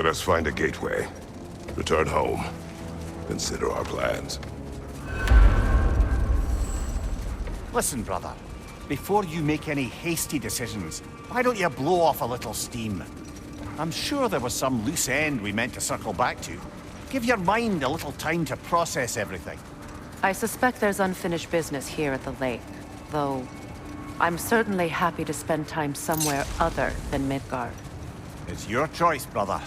Let us find a gateway. Return home. Consider our plans. Listen, brother. Before you make any hasty decisions, why don't you blow off a little steam? I'm sure there was some loose end we meant to circle back to. Give your mind a little time to process everything. I suspect there's unfinished business here at the lake, though I'm certainly happy to spend time somewhere other than Midgard. It's your choice, brother.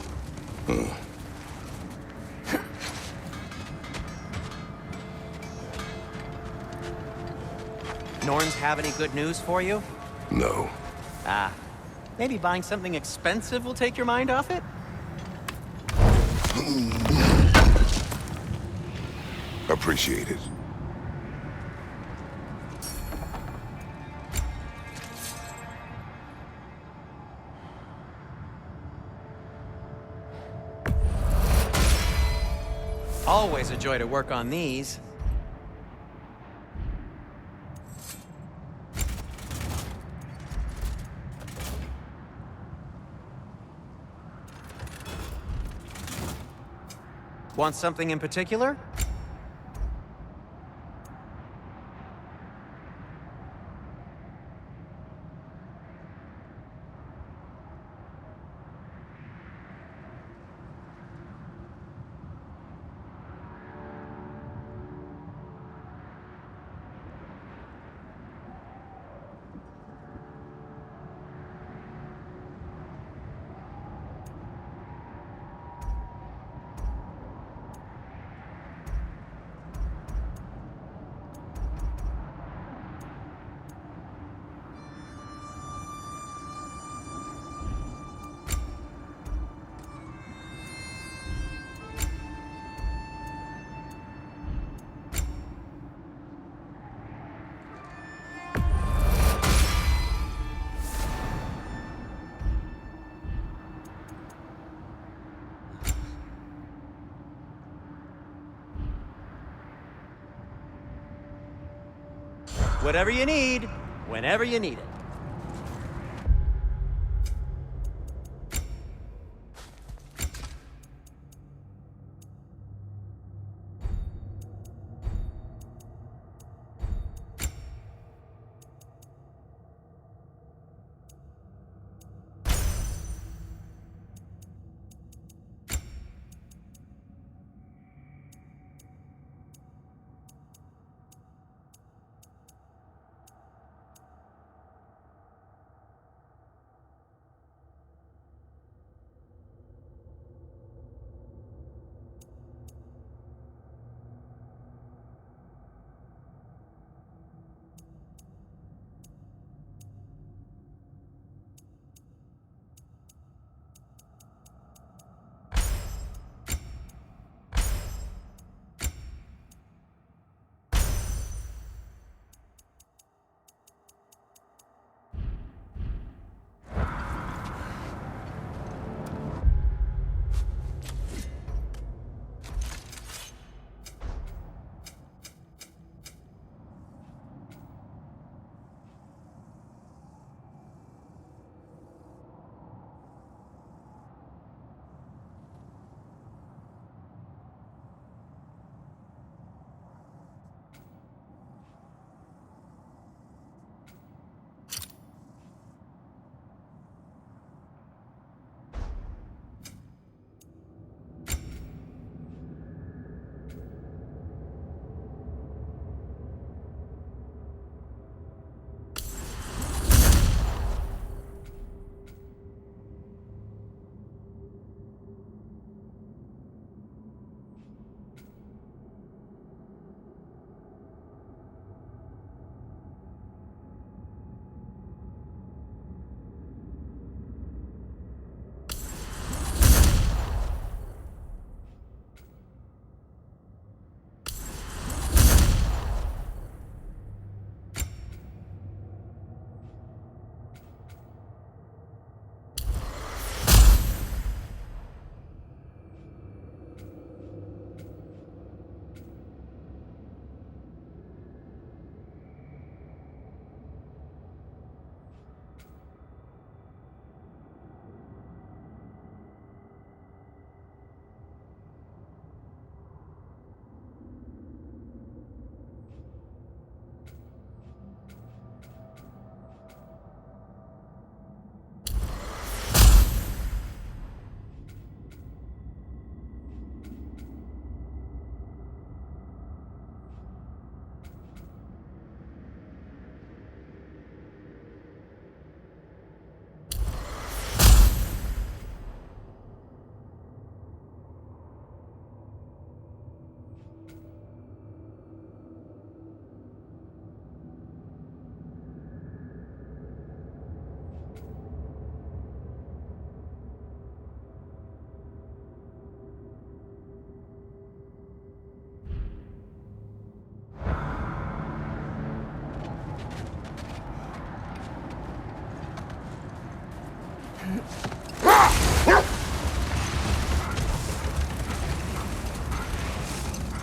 Norns have any good news for you? No. Ah, maybe buying something expensive will take your mind off it? Appreciate it. Always a joy to work on these. Want something in particular? Whatever you need, whenever you need it.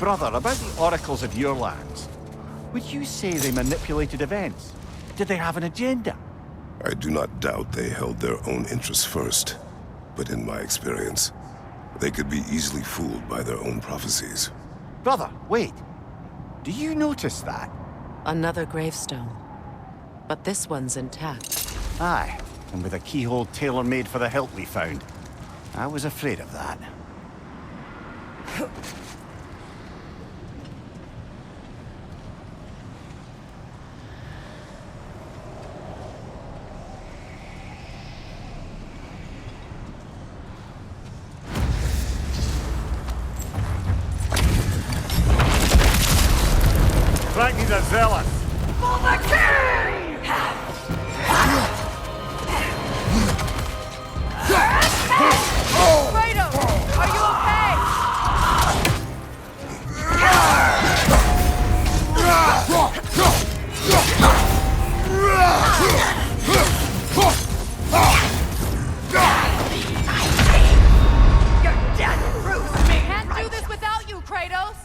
Brother, about the oracles of your lands. Would you say they manipulated events? Did they have an agenda? I do not doubt they held their own interests first. But in my experience, they could be easily fooled by their own prophecies. Brother, wait. Do you notice that? Another gravestone. But this one's intact. Aye, and with a keyhole tailor-made for the hilt we found. I was afraid of that. Frankie's a zealot. For the king! Fredo, are you okay? Your death proves me Can't do right. this without you, Kratos!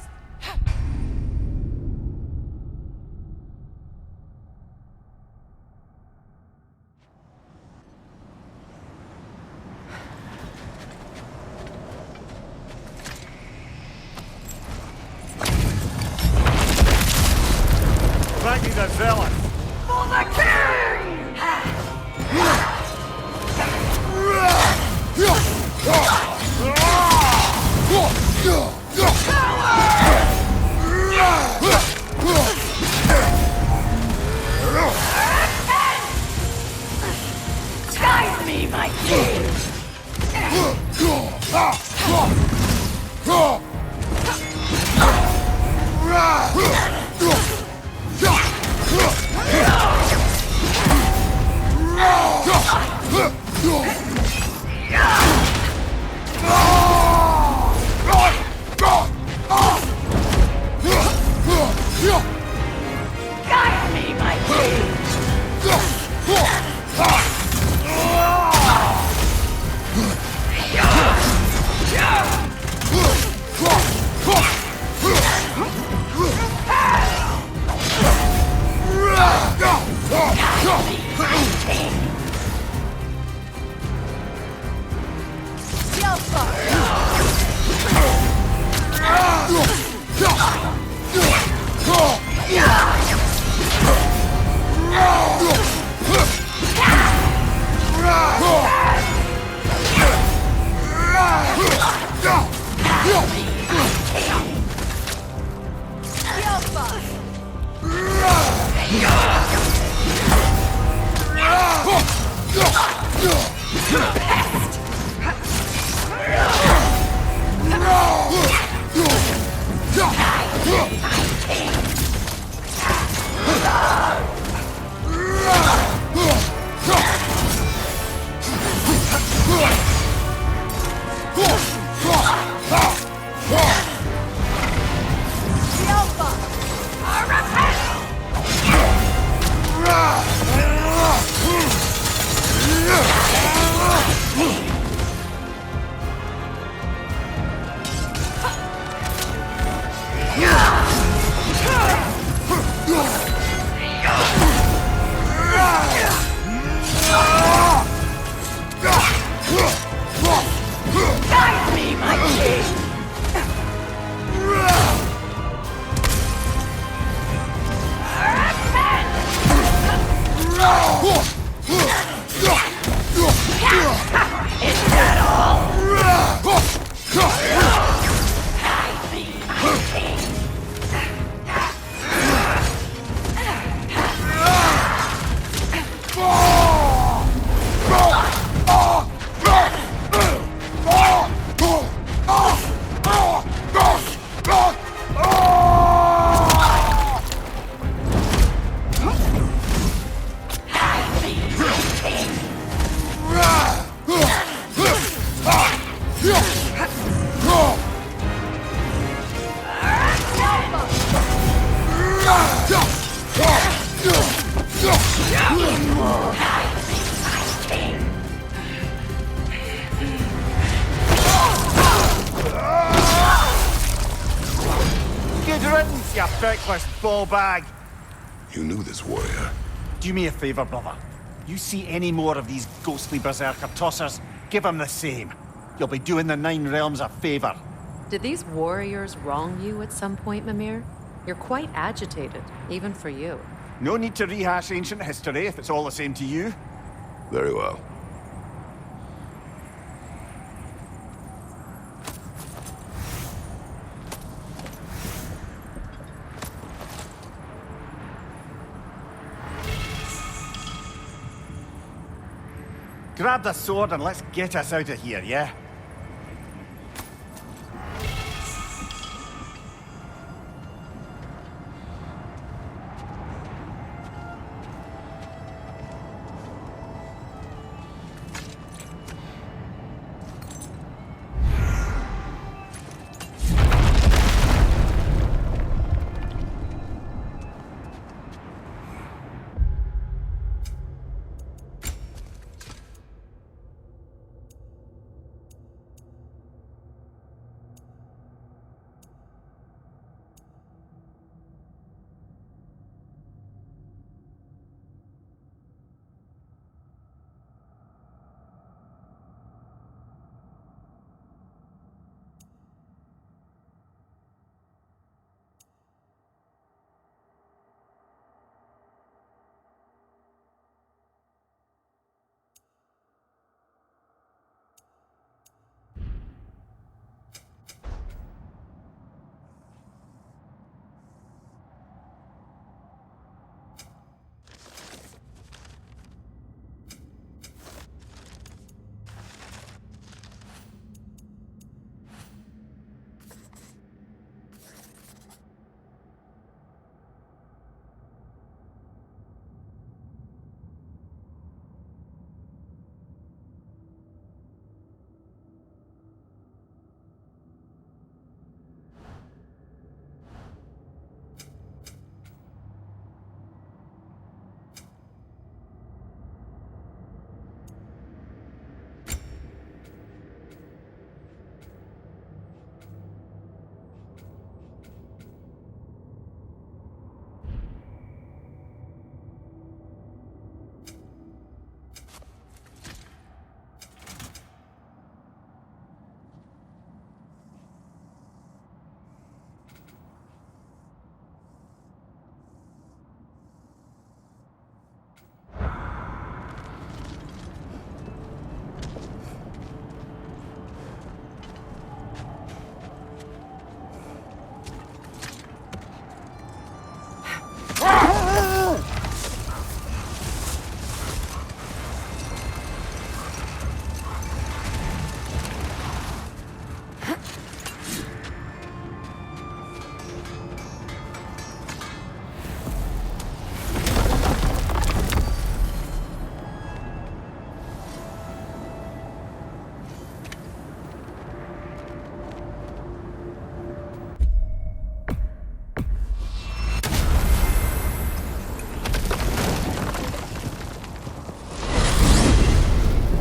Frankie's a zealot. For the king! Guide me, my king! Guide me, my king! Guide me, my king! Is that all? Guide me, my king! feckless ball bag! You knew this warrior. Do me a favor, brother. You see any more of these ghostly berserker tossers, give them the same. You'll be doing the Nine Realms a favor. Did these warriors wrong you at some point, Mimir? You're quite agitated, even for you. No need to rehash ancient history if it's all the same to you. Very well. Grab the sword and let's get us out of here, yeah?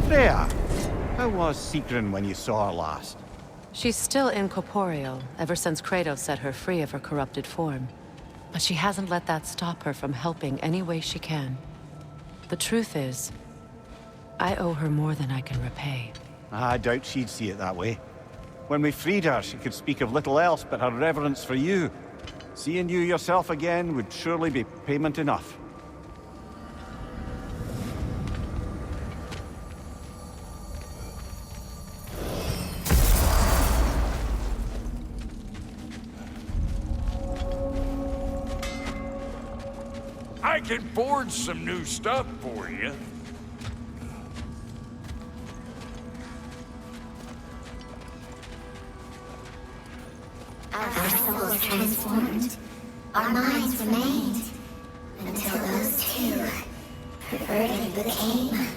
Freya! How was Sigrun when you saw her last? She's still incorporeal, ever since Kratos set her free of her corrupted form. But she hasn't let that stop her from helping any way she can. The truth is, I owe her more than I can repay. I doubt she'd see it that way. When we freed her, she could speak of little else but her reverence for you. Seeing you yourself again would surely be payment enough. I can forge some new stuff for you. Our souls transformed, our minds remained, until those two perverted became.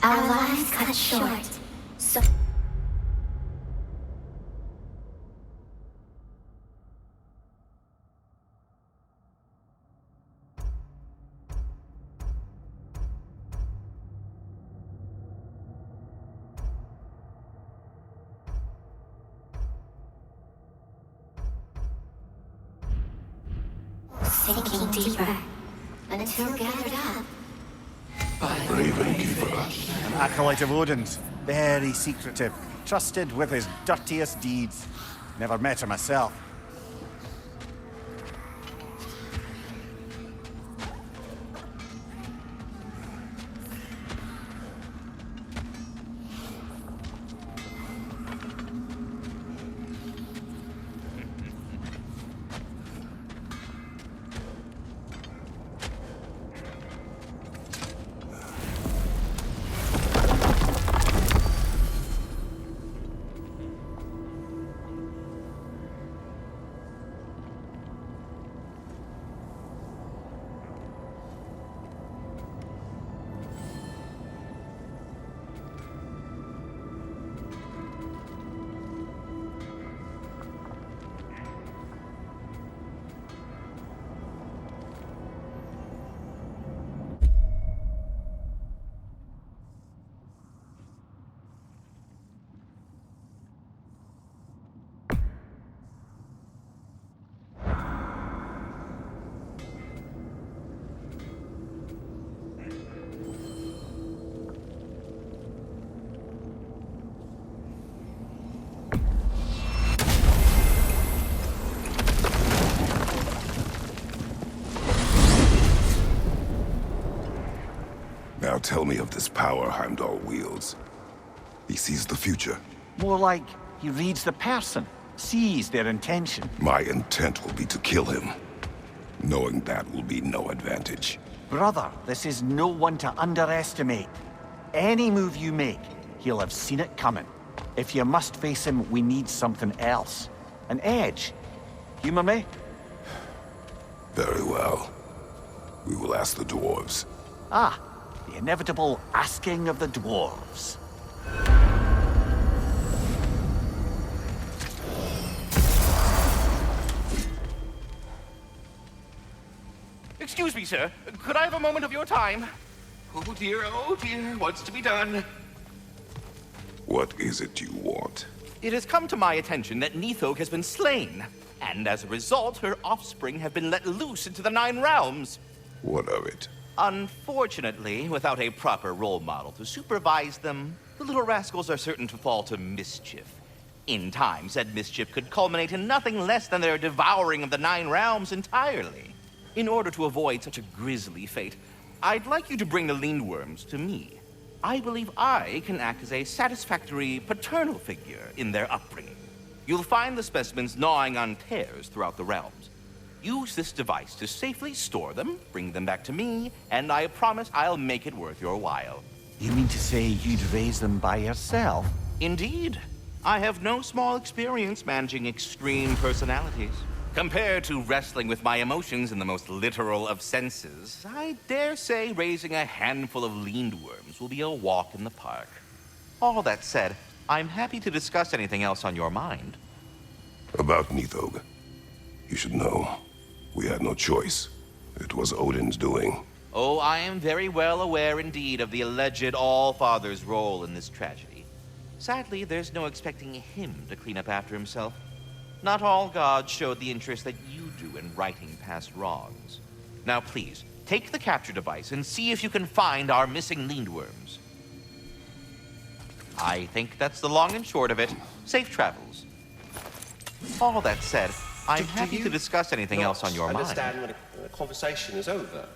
Our lives cut short, so... sinking deeper until gathered up. Raven Keeper. An acolyte of Odin's. Very secretive. Trusted with his dirtiest deeds. Never met her myself. Now tell me of this power Heimdall wields. He sees the future. More like he reads the person, sees their intention. My intent will be to kill him. Knowing that will be no advantage. Brother, this is no one to underestimate. Any move you make, he'll have seen it coming. If you must face him, we need something else. An edge. Humor me? Very well. We will ask the dwarves. Ah, the inevitable asking of the dwarves. Excuse me, sir. Could I have a moment of your time? Oh dear, what's to be done? What is it you want? It has come to my attention that Nithog has been slain, and as a result, her offspring have been let loose into the Nine Realms. What of it? Unfortunately, without a proper role model to supervise them, the little rascals are certain to fall to mischief. In time, said mischief could culminate in nothing less than their devouring of the Nine Realms entirely. In order to avoid such a grisly fate, I'd like you to bring the Lindwyrms to me. I believe I can act as a satisfactory paternal figure in their upbringing. You'll find the specimens gnawing on tears throughout the realms. Use this device to safely store them, bring them back to me, and I promise I'll make it worth your while. You mean to say you'd raise them by yourself? Indeed. I have no small experience managing extreme personalities. Compared to wrestling with my emotions in the most literal of senses, I dare say raising a handful of Lindwyrms will be a walk in the park. All that said, I'm happy to discuss anything else on your mind. About Nithog. You should know, we had no choice. It was Odin's doing. Oh, I am very well aware indeed of the alleged All-Father's role in this tragedy. Sadly, there's no expecting him to clean up after himself. Not all gods showed the interest that you do in righting past wrongs. Now please, take the capture device and see if you can find our missing Lindwyrms. I think that's the long and short of it. Safe travels. All that said, I'm happy to discuss anything else on your mind. Understand when a conversation is over.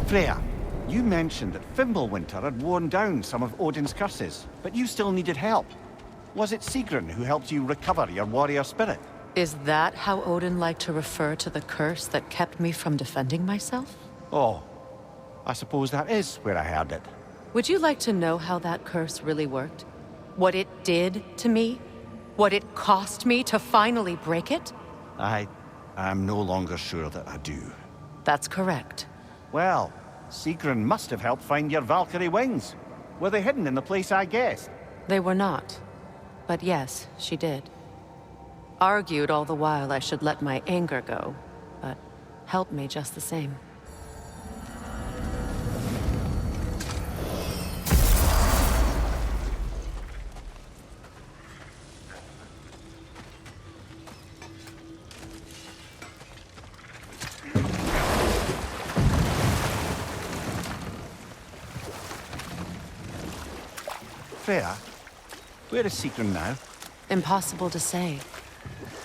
Freya, you mentioned that Fimbulwinter had worn down some of Odin's curses, but you still needed help. Was it Sigrun who helped you recover your warrior spirit? Is that how Odin liked to refer to the curse that kept me from defending myself? Oh, I suppose that is where I heard it. Would you like to know how that curse really worked? What it did to me? What it cost me to finally break it? I'm no longer sure that I do. That's correct. Well, Sigrun must have helped find your Valkyrie wings. Were they hidden in the place I guessed? They were not. But yes, she did. Argued all the while I should let my anger go, but helped me just the same. Freya, where is Sigrun now? Impossible to say.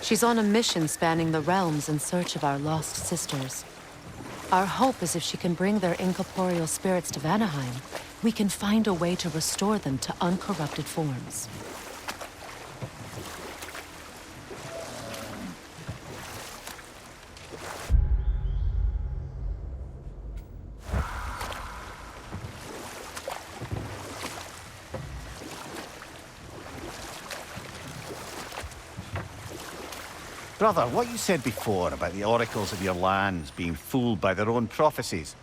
She's on a mission spanning the realms in search of our lost sisters. Our hope is if she can bring their incorporeal spirits to Vanaheim, we can find a way to restore them to uncorrupted forms. Brother, what you said before about the oracles of your lands being fooled by their own prophecies,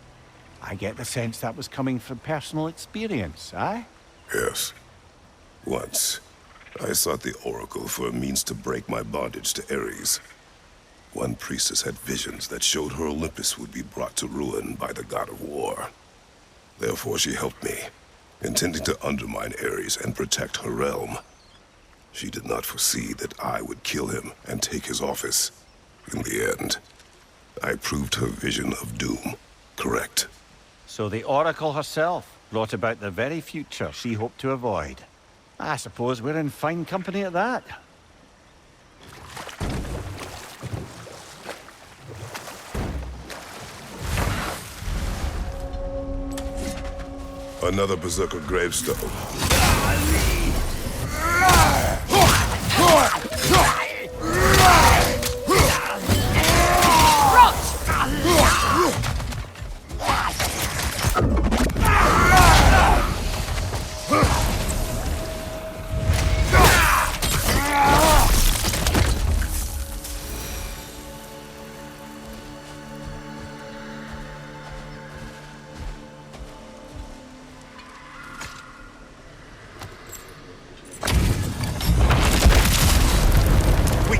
I get the sense that was coming from personal experience, aye? Yes. Once, I sought the oracle for a means to break my bondage to Ares. One priestess had visions that showed her Olympus would be brought to ruin by the God of War. Therefore she helped me, intending to undermine Ares and protect her realm. She did not foresee that I would kill him and take his office. In the end, I proved her vision of doom correct. So the Oracle herself brought about the very future she hoped to avoid. I suppose we're in fine company at that. Another Berserker gravestone.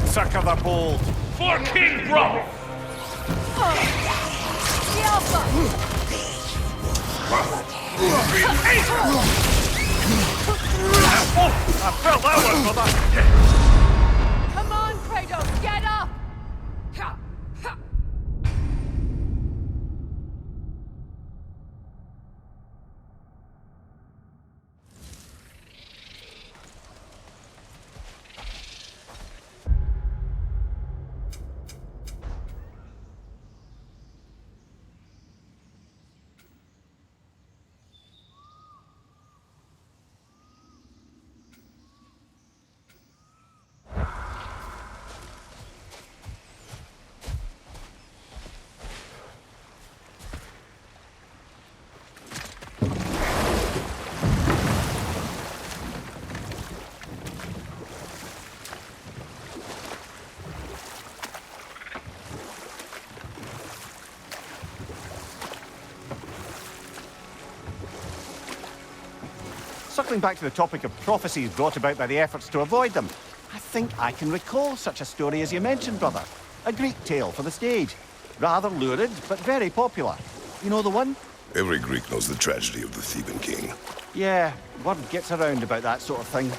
Sucker the bold. For King Bro! The Alpha! I felt that one, brother. Come on, Kratos, get up! Circling back to the topic of prophecies brought about by the efforts to avoid them, I think I can recall such a story as you mentioned, brother. A Greek tale for the stage. Rather lurid, but very popular. You know the one? Every Greek knows the tragedy of the Theban king. Yeah, word gets around about that sort of thing.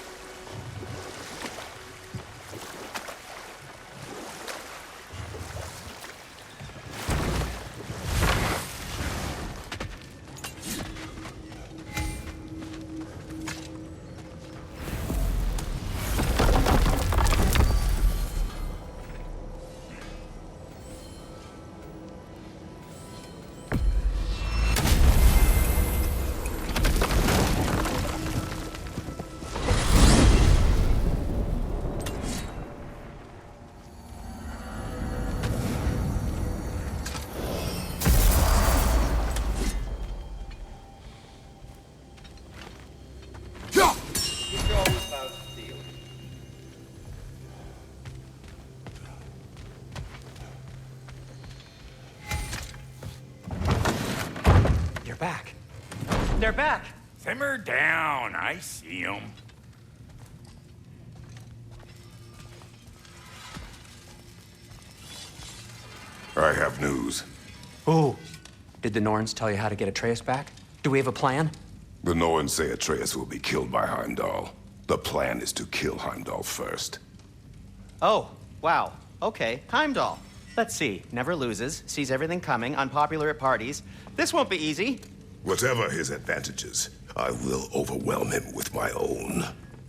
back. They're back! Simmer down, I see 'em. I have news. Ooh. Did the Norns tell you how to get Atreus back? Do we have a plan? The Norns say Atreus will be killed by Heimdall. The plan is to kill Heimdall first. Oh, wow. Okay, Heimdall. Let's see. Never loses, sees everything coming, unpopular at parties. This won't be easy. Whatever his advantages, I will overwhelm him with my own.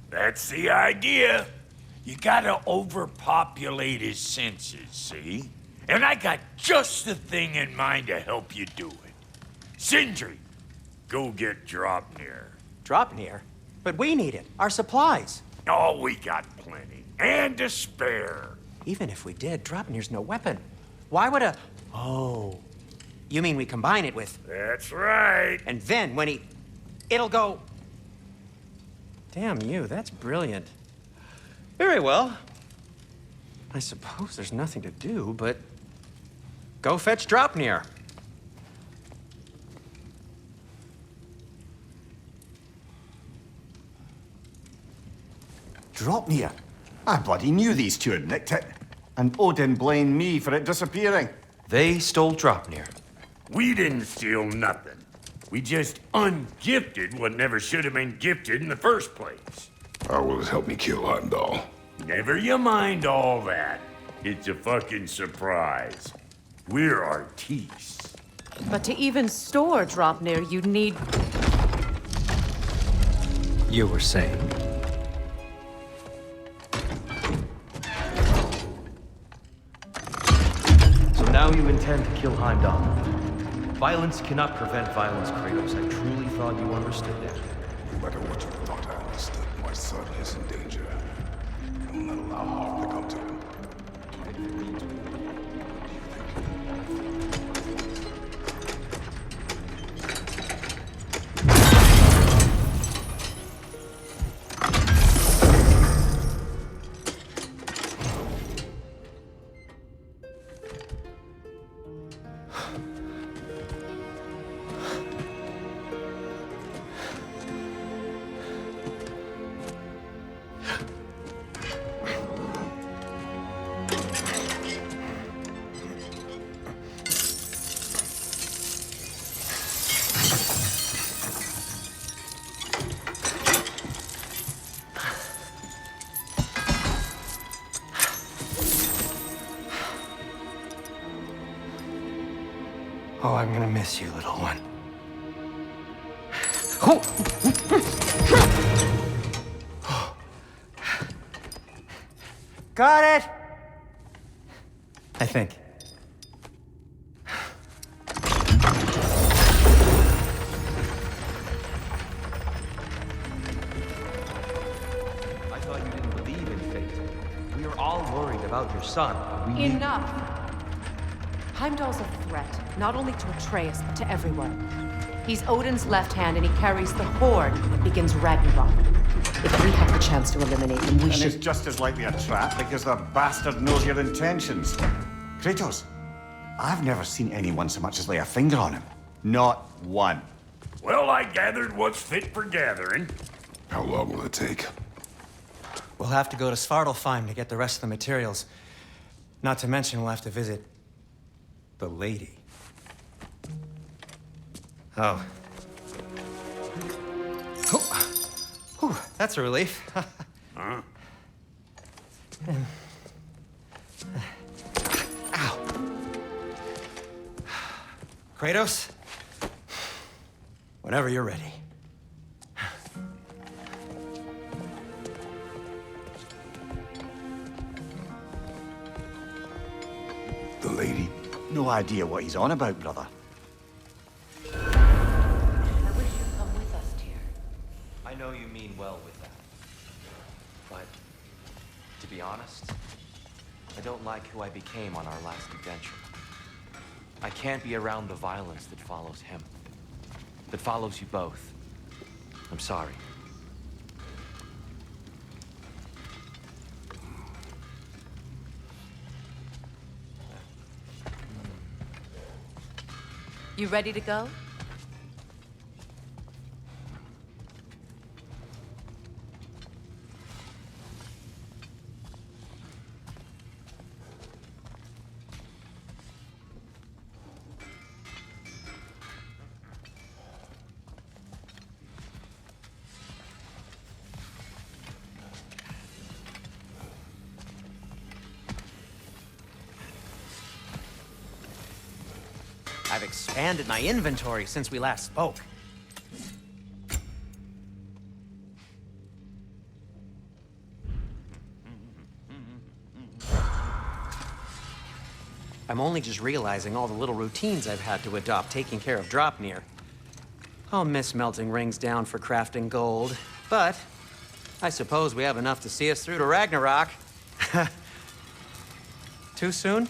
That's the idea. You gotta overpopulate his senses, see? And I got just the thing in mind to help you do it. Sindri, go get Dropnir. Dropnir? But we need it. Our supplies. Oh, we got plenty. And to spare. Even if we did, Dropnir's no weapon. Why would a... Oh. You mean we combine it with... That's right. And then when he... It'll go... Damn you, that's brilliant. Very well. I suppose there's nothing to do, but... Go fetch Dropnir. Dropnir? I bloody knew these two had nicked it. And Odin blamed me for it disappearing. They stole Dropnir. We didn't steal nothing. We just ungifted what never should have been gifted in the first place. How will it help me kill Heimdall? Never you mind all that. It's a fucking surprise. We're artistes. But to even store Dropnir, you'd need... You were saying? So now you intend to kill Heimdall. Violence cannot prevent violence, Kratos. I truly thought you understood that. No matter what you thought I understood, my son is in danger. I will not allow harm to come to him. Oh, I'm gonna miss you, little one. Got it! I think. I thought you didn't believe in fate. We were all worried about your son. We... Enough! Heimdall's a threat, not only to Atreus, but to everyone. He's Odin's left hand, and he carries the Horde that begins Ragnarok. If we have the chance to eliminate him, we should... And it's just as likely a trap because the bastard knows your intentions. Kratos, I've never seen anyone so much as lay a finger on him. Not one. Well, I gathered what's fit for gathering. How long will it take? We'll have to go to Svartalfheim to get the rest of the materials. Not to mention we'll have to visit... the lady. Oh. Whew, that's a relief. Huh? Ow. Kratos? Whenever you're ready. The lady? No idea what he's on about, brother. I wish you'd come with us, dear. I know you mean well with that. But, to be honest, I don't like who I became on our last adventure. I can't be around the violence that follows him. That follows you both. I'm sorry. You ready to go? I've expanded my inventory since we last spoke. I'm only just realizing all the little routines I've had to adopt taking care of Dropnir. I'll miss melting rings down for crafting gold, but I suppose we have enough to see us through to Ragnarok. Too soon?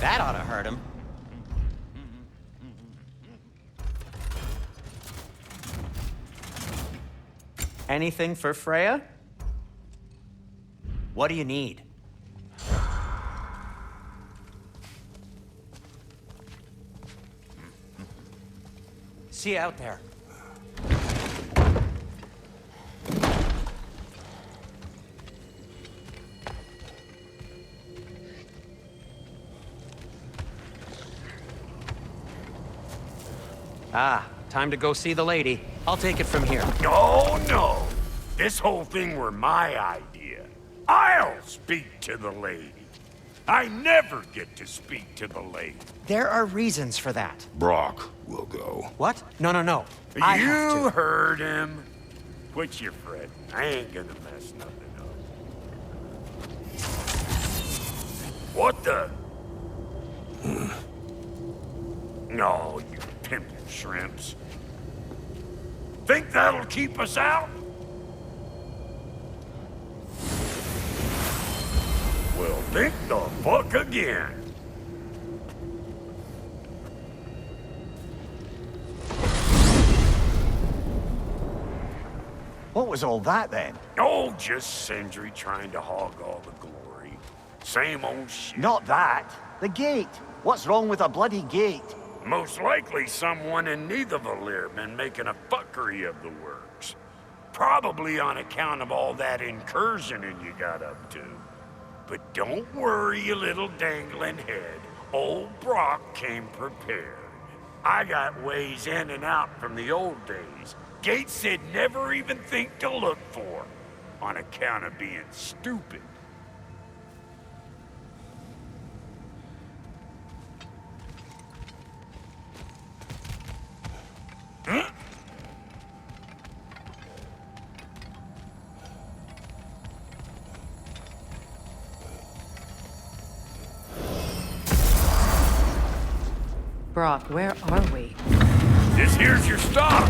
That ought to hurt him. Anything for Freya? What do you need? See you out there. Ah, time to go see the lady. I'll take it from here. No, no. This whole thing were my idea. I'll speak to the lady. I never get to speak to the lady. There are reasons for that. Brock will go. What? No, no, no. I have You to. heard him. Quit your fretting. I ain't gonna mess nothing up. What the? No, you pimpin' shrimps. Think that'll keep us out? Well, think the fuck again. What was all that then? Oh, just Sindri trying to hog all the glory. Same old shit. Not that. The gate. What's wrong with a bloody gate? Most likely someone in Nidavellir been making a fuckery of the works. Probably on account of all that incursioning you got up to. But don't worry, you little dangling head. Old Brock came prepared. I got ways in and out from the old days. Gates said never even think to look for, on account of being stupid. Huh? Brock, where are we? This here's your stop.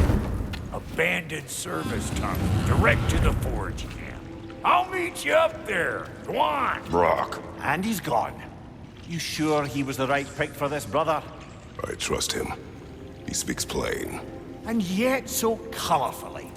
Abandoned service tunnel, direct to the forge camp. I'll meet you up there. Go on. Brock, And he's gone. You sure he was the right pick for this, brother? I trust him. He speaks plain. And yet so colorfully.